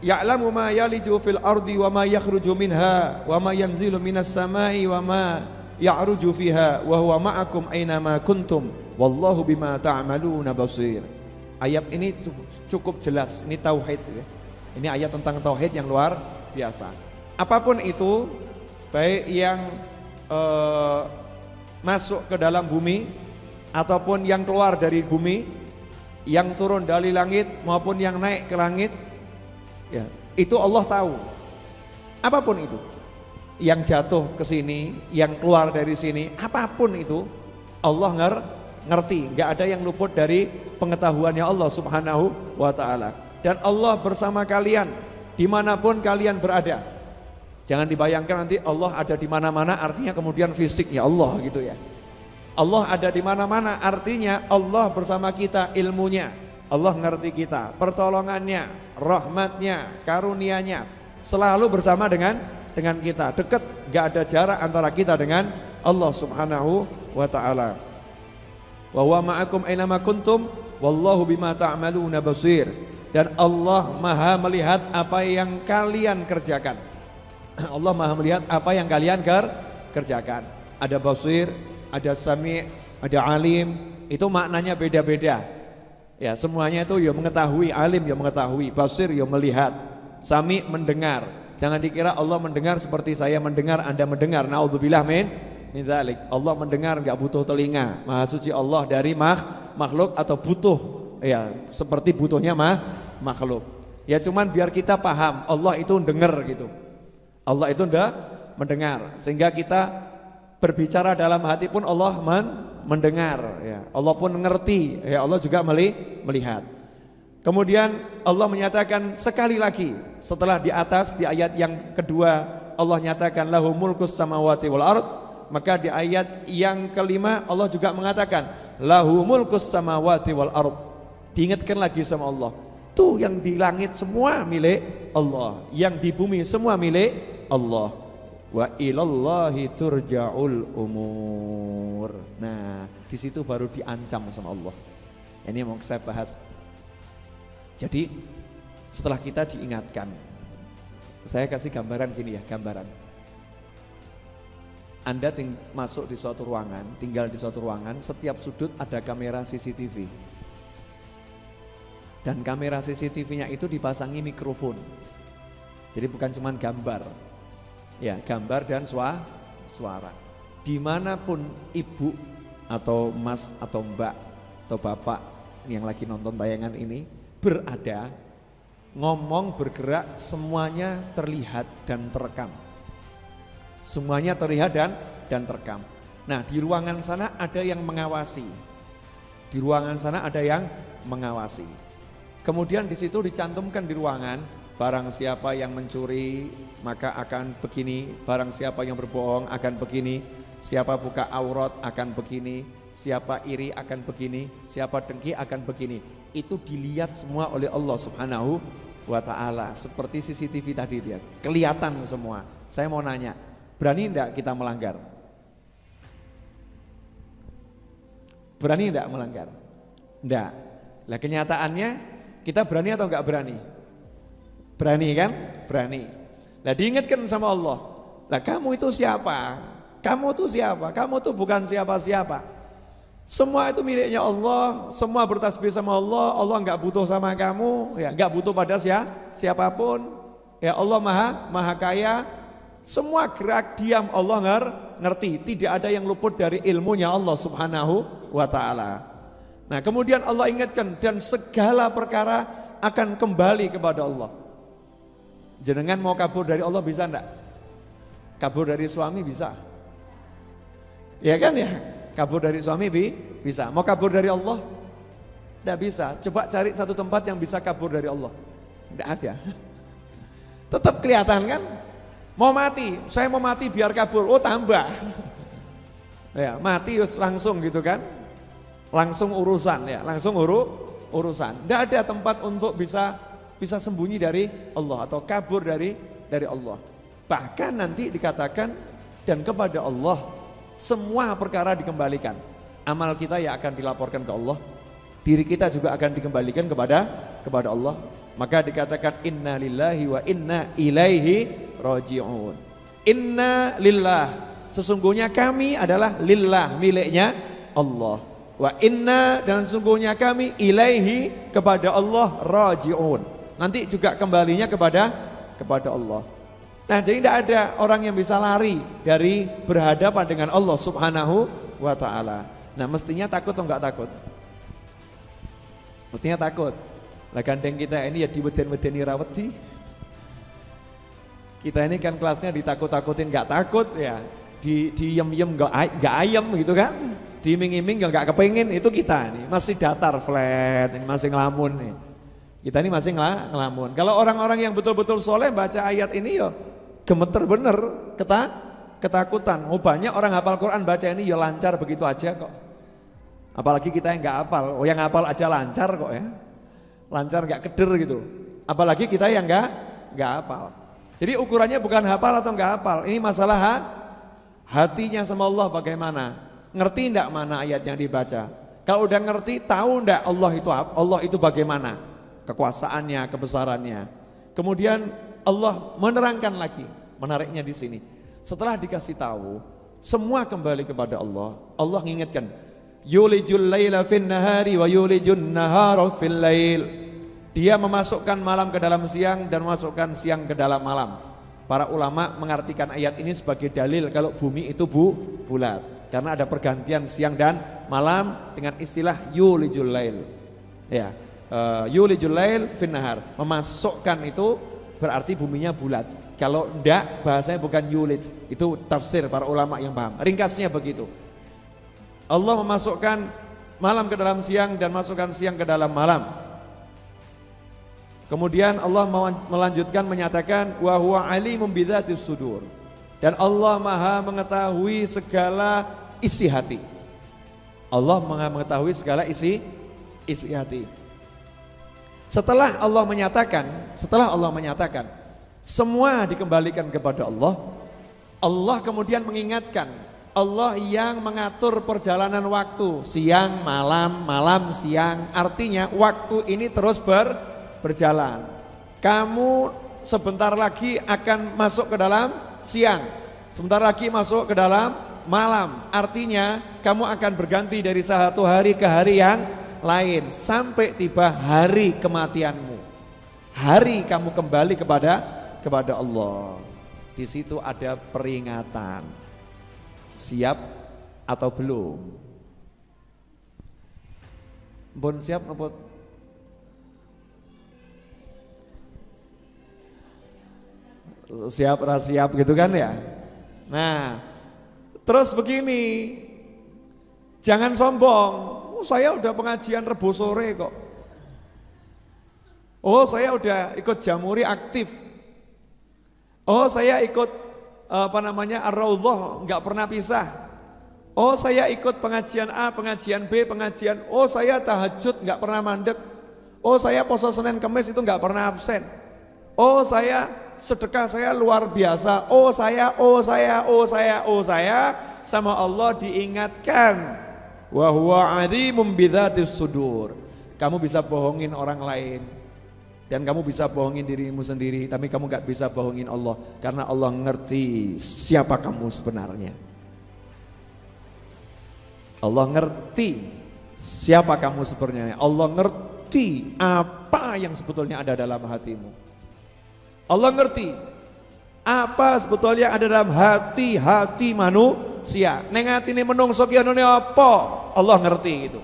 Ya'lamu ma yaliju fil ardi wa ma yakhruju minha wa ma yanzilu minas samai wa ma ya'ruju fiha wa huwa ma'akum aina ma kuntum wallahu bima ta'maluna basir. Ayat ini cukup jelas, ini tauhid ya. Ini ayat tentang tauhid yang luar biasa. Apapun itu, baik yang masuk ke dalam bumi ataupun yang keluar dari bumi, yang turun dari langit maupun yang naik ke langit, ya, itu Allah tahu. Apapun itu, yang jatuh ke sini, yang keluar dari sini, apapun itu Allah ngerti. Nggak ada yang luput dari pengetahuannya Allah Subhanahu wa ta'ala. Dan Allah bersama kalian dimanapun kalian berada. Jangan dibayangkan nanti Allah ada di mana-mana artinya kemudian fisiknya Allah gitu ya. Allah ada di mana-mana artinya Allah bersama kita ilmunya. Allah ngerti kita, pertolongannya, rahmatnya, karunianya selalu bersama dengan kita. Dekat, gak ada jarak antara kita dengan Allah Subhanahu wa ta'ala. Wa huwa ma'akum aina ma kuntum wallahu bima ta'maluna basir. Dan Allah Maha melihat apa yang kalian kerjakan. Allah Maha melihat apa yang kalian kerjakan. Ada basir, ada sami', ada alim, itu maknanya beda-beda. Ya, semuanya itu ya mengetahui, alim ya mengetahui, basir ya melihat, sami' mendengar. Jangan dikira Allah mendengar seperti saya mendengar, Anda mendengar. Naudzubillah min dzalik. Allah mendengar enggak butuh telinga. Maha suci Allah dari makhluk atau butuh ya seperti butuhnya makhluk. Ya cuman biar kita paham Allah itu dengar gitu. Allah itu mendengar sehingga kita berbicara dalam hati pun Allah mendengar ya. Allah pun mengerti ya, Allah juga melihat. Kemudian Allah menyatakan sekali lagi setelah di atas di ayat yang kedua Allah nyatakan lahu mulkus samawati wal ard, maka di ayat yang kelima Allah juga mengatakan lahu mulkus samawati wal ard. Diingatkan lagi sama Allah, tuh yang di langit semua milik Allah, yang di bumi semua milik Allah. Wa ilallahi turja'ul umur. Nah, di situ baru diancam sama Allah. Ini yang mau saya bahas. Jadi setelah kita diingatkan, saya kasih gambaran gini ya, gambaran. Anda masuk di suatu ruangan, tinggal di suatu ruangan, setiap sudut ada kamera CCTV. Dan kamera CCTV-nya itu dipasangi mikrofon. Jadi bukan cuma gambar. Ya, gambar dan suara. Dimanapun ibu atau mas atau mbak atau bapak yang lagi nonton tayangan ini berada, ngomong, bergerak, semuanya terlihat dan terekam. Semuanya terlihat dan terekam. Nah, di ruangan sana ada yang mengawasi. Di ruangan sana ada yang mengawasi. Kemudian di situ dicantumkan di ruangan, barang siapa yang mencuri maka akan begini, barang siapa yang berbohong akan begini, siapa buka aurat akan begini, siapa iri akan begini, siapa dengki akan begini. Itu dilihat semua oleh Allah Subhanahu wa ta'ala. Seperti CCTV tadi dia, kelihatan semua. Saya mau nanya, berani enggak kita melanggar? Berani enggak melanggar? Enggak. Lah kenyataannya kita berani atau enggak berani? Berani kan? Berani. Lah diingatkan sama Allah. Lah kamu itu siapa? Kamu itu siapa? Kamu itu bukan siapa-siapa. Semua itu miliknya Allah, semua bertasbih sama Allah. Allah enggak butuh sama kamu, ya enggak butuh pada siapapun. Ya Allah maha kaya. Semua gerak diam Allah ngerti. Tidak ada yang luput dari ilmunya Allah Subhanahu wa ta'ala. Nah kemudian Allah ingatkan, dan segala perkara akan kembali kepada Allah. Jenengan mau kabur dari Allah bisa enggak? Kabur dari suami bisa? Ya kan ya? Kabur dari suami bisa. Mau kabur dari Allah? Enggak bisa. Coba cari satu tempat yang bisa kabur dari Allah. Enggak ada. Tetap kelihatan kan? Mau mati, saya mau mati biar kabur. Oh tambah. Ya, mati langsung gitu kan? Langsung urusan ya, langsung urusan. Enggak ada tempat untuk bisa sembunyi dari Allah atau kabur dari Allah. Bahkan nanti dikatakan dan kepada Allah semua perkara dikembalikan. Amal kita ya akan dilaporkan ke Allah. Diri kita juga akan dikembalikan kepada kepada Allah, maka dikatakan inna lillahi wa inna ilaihi raji'un. Inna lillah, sesungguhnya kami adalah lillah, miliknya Allah. Wa inna, dan sesungguhnya kami ilaihi, kepada Allah, raji'un. Nanti juga kembalinya kepada Allah. Nah, jadi tidak ada orang yang bisa lari dari berhadapan dengan Allah Subhanahu wa ta'ala. Nah, mestinya takut atau enggak takut? Mestinya takut. Nah, gandeng kita ini ya diweden-wedeni rawedi. Kita ini kan kelasnya ditakut-takutin enggak takut ya. Diem-yem enggak ayem gitu kan. Diiming-iming enggak kepengin, itu kita nih. Masih datar flat, ini masih ngelamun nih. Kita ini masih ngelamun. Kalau orang-orang yang betul-betul soleh baca ayat ini ya gemeter bener, ketakutan. Oh, banyak orang hafal Quran baca ini ya lancar begitu aja kok. Apalagi kita yang nggak hafal. Oh, yang hafal aja lancar kok ya. Lancar nggak keder gitu. Apalagi kita yang nggak hafal. Jadi ukurannya bukan hafal atau nggak hafal. Ini masalah hatinya sama Allah bagaimana. Ngerti ndak mana ayat yang dibaca? Kalau udah ngerti, tahu ndak Allah itu bagaimana? Kekuasaannya, kebesarannya. Kemudian Allah menerangkan lagi, menariknya di sini. Setelah dikasih tahu, semua kembali kepada Allah. Allah mengingatkan, yulijul laila fin nahari wa yulijun nahara fil lail. Dia memasukkan malam ke dalam siang dan memasukkan siang ke dalam malam. Para ulama mengartikan ayat ini sebagai dalil kalau bumi itu bulat. Karena ada pergantian siang dan malam dengan istilah yulijul lail. Ya, yulijul lail fin nahar, memasukkan itu berarti buminya bulat. Kalau enggak, bahasanya bukan yulid. Itu tafsir para ulama yang paham. Ringkasnya begitu. Allah memasukkan malam ke dalam siang dan masukkan siang ke dalam malam. Kemudian Allah melanjutkan menyatakan wa huwa alimun bidzatis sudur. Dan Allah Maha mengetahui segala isi hati. Allah Maha mengetahui segala isi hati. Setelah Allah menyatakan semua dikembalikan kepada Allah, Allah kemudian mengingatkan, Allah yang mengatur perjalanan waktu, siang, malam, malam, siang. Artinya waktu ini terus berjalan. Kamu sebentar lagi akan masuk ke dalam siang, sebentar lagi masuk ke dalam malam. Artinya kamu akan berganti dari satu hari ke hari yang lain sampai tiba hari kematianmu. Hari kamu kembali kepada Allah. Di situ ada peringatan. Siap atau belum? Bon siap napa? Siap siap gitu kan ya. Nah, terus begini. Jangan sombong. Saya udah pengajian Rebo sore kok. Oh, saya udah ikut Jamuri aktif. Oh, saya ikut Ar-Raudhah, nggak pernah pisah. Oh, saya ikut pengajian A, pengajian B, pengajian. Oh, saya tahajud nggak pernah mandek. Oh, saya puasa Senin Kamis itu nggak pernah absen. Oh, saya sedekah saya luar biasa. Oh, saya sama Allah diingatkan. Wa huwa alimum bidzatis sudur. Kamu bisa bohongin orang lain dan kamu bisa bohongin dirimu sendiri, tapi kamu gak bisa bohongin Allah karena Allah ngerti siapa kamu sebenarnya. Allah ngerti siapa kamu sebenarnya. Allah ngerti apa yang sebetulnya ada dalam hatimu. Allah ngerti apa sebetulnya ada dalam hati manusia. Neng atine menungso ki anane apa? Allah ngerti gitu.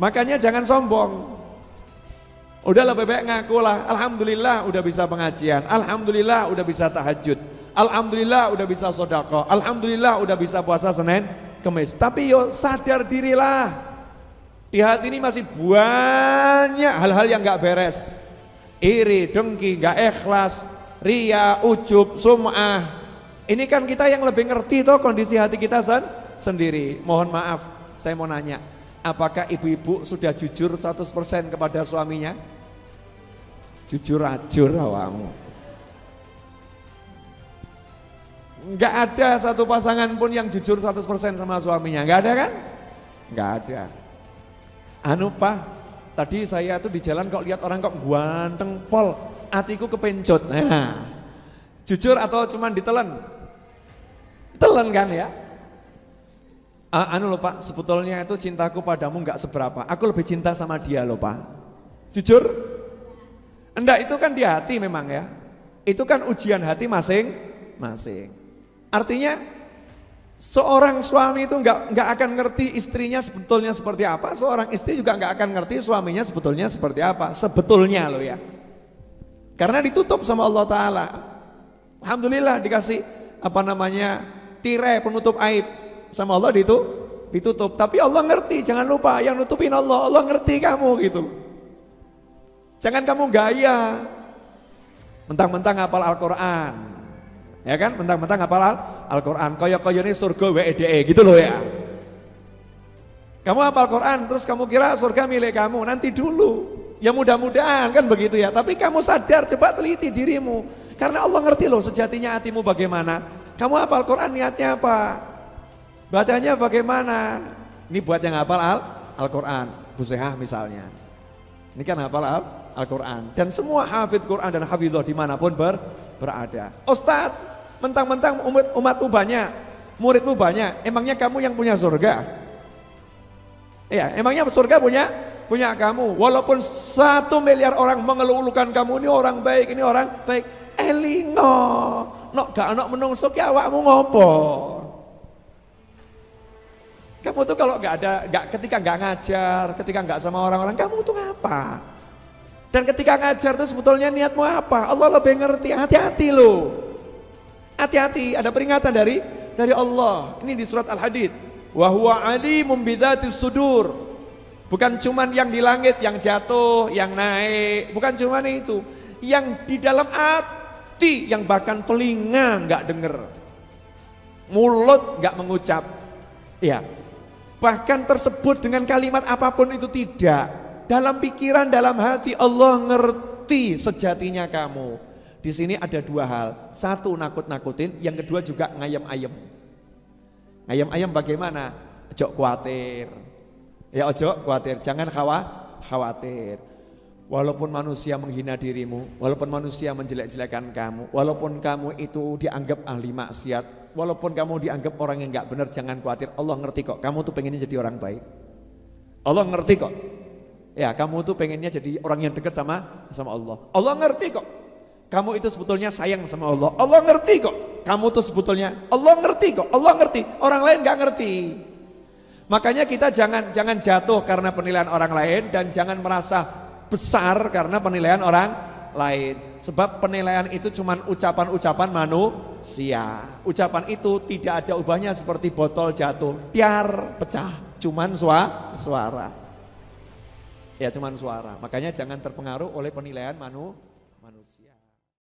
Makanya jangan sombong. Udah lebih baik ngaku lah. Alhamdulillah udah bisa pengajian. Alhamdulillah udah bisa tahajud. Alhamdulillah udah bisa sedekah. Alhamdulillah udah bisa puasa Senin Kamis. Tapi yo sadar dirilah. Di hati ini masih banyak hal-hal yang gak beres. Iri, dengki, gak ikhlas, ria, ujub, sum'ah. Ini kan kita yang lebih ngerti toh kondisi hati kita sendiri. Mohon maaf, saya mau nanya, apakah ibu-ibu sudah jujur 100% kepada suaminya? Jujur ajur awakmu. Enggak ada satu pasangan pun yang jujur 100% sama suaminya, enggak ada kan? Enggak ada. Anu Pak, tadi saya tuh di jalan kok lihat orang kok ganteng pol, hatiku kepencut. Nah, jujur atau cuman ditelan? Telan kan ya? Anu loh Pak, sebetulnya itu cintaku padamu nggak seberapa. Aku lebih cinta sama dia loh Pak. Jujur? Enggak, itu kan di hati memang ya. Itu kan ujian hati masing-masing. Artinya seorang suami itu nggak akan ngerti istrinya sebetulnya seperti apa. Seorang istri juga nggak akan ngerti suaminya sebetulnya seperti apa. Sebetulnya loh ya. Karena ditutup sama Allah Ta'ala. Alhamdulillah dikasih tirai penutup aib sama Allah ditutup. Tapi Allah ngerti, jangan lupa yang nutupin Allah. Allah ngerti kamu gitu. Jangan kamu gaya. Mentang-mentang hafal Al-Quran. Ya kan, mentang-mentang hafal Al-Quran. Koyo-koyo ini surga WEDE gitu loh ya. Kamu hafal Quran terus kamu kira surga milik kamu, nanti dulu. Ya mudah-mudahan kan begitu ya. Tapi kamu sadar, coba teliti dirimu. Karena Allah ngerti loh sejatinya hatimu bagaimana. Kamu hafal Quran niatnya apa? Bacanya bagaimana? Ini buat yang hafal Al-Quran. Bu Sehah misalnya. Ini kan hafal Al-Quran. Dan semua hafid Quran dan hafidhah dimanapun berada. Ustadz, mentang-mentang umatmu banyak, muridmu banyak, emangnya kamu yang punya surga? Iya, emangnya surga punya kamu. Walaupun 1 miliar orang mengeluh-elukan kamu, ini orang baik, ini orang baik. Elingo, gak ana menungso ki awakmu ngopo? Kamu tuh kalau ketika nggak ngajar, ketika nggak sama orang-orang, kamu tuh ngapa? Dan ketika ngajar tuh sebetulnya niatmu apa? Allah lebih ngerti. Hati-hati loh. Hati-hati, ada peringatan dari Allah. Ini di surat Al-Hadid. Wa huwa alimun bidzatis sudur. Bukan cuman yang di langit, yang jatuh, yang naik, bukan cuman itu. Yang di dalam hati, yang bahkan telinga nggak denger, mulut nggak mengucap. Ya. Bahkan tersebut dengan kalimat apapun itu tidak. Dalam pikiran, dalam hati Allah ngerti sejatinya kamu. Di sini ada 2 hal. 1 nakut-nakutin, yang kedua juga ngayem-ayem. Ngayem-ayem bagaimana? Ojo khawatir. Ya ojo khawatir, jangan khawatir. Walaupun manusia menghina dirimu, walaupun manusia menjelek-jelekan kamu, walaupun kamu itu dianggap ahli maksiat, walaupun kamu dianggap orang yang gak benar, jangan khawatir. Allah ngerti kok, kamu tuh pengennya jadi orang baik. Allah ngerti kok. Ya, kamu tuh pengennya jadi orang yang dekat sama Allah. Allah ngerti kok. Kamu itu sebetulnya sayang sama Allah. Allah ngerti kok. Kamu tuh sebetulnya, Allah ngerti kok. Allah ngerti. Orang lain gak ngerti. Makanya kita jangan jatuh karena penilaian orang lain dan jangan merasa besar karena penilaian orang lain. Sebab penilaian itu cuma ucapan-ucapan manusia. Ucapan itu tidak ada ubahnya seperti botol jatuh, tiar, pecah, cuman suara. Ya cuman suara. Makanya jangan terpengaruh oleh penilaian manusia.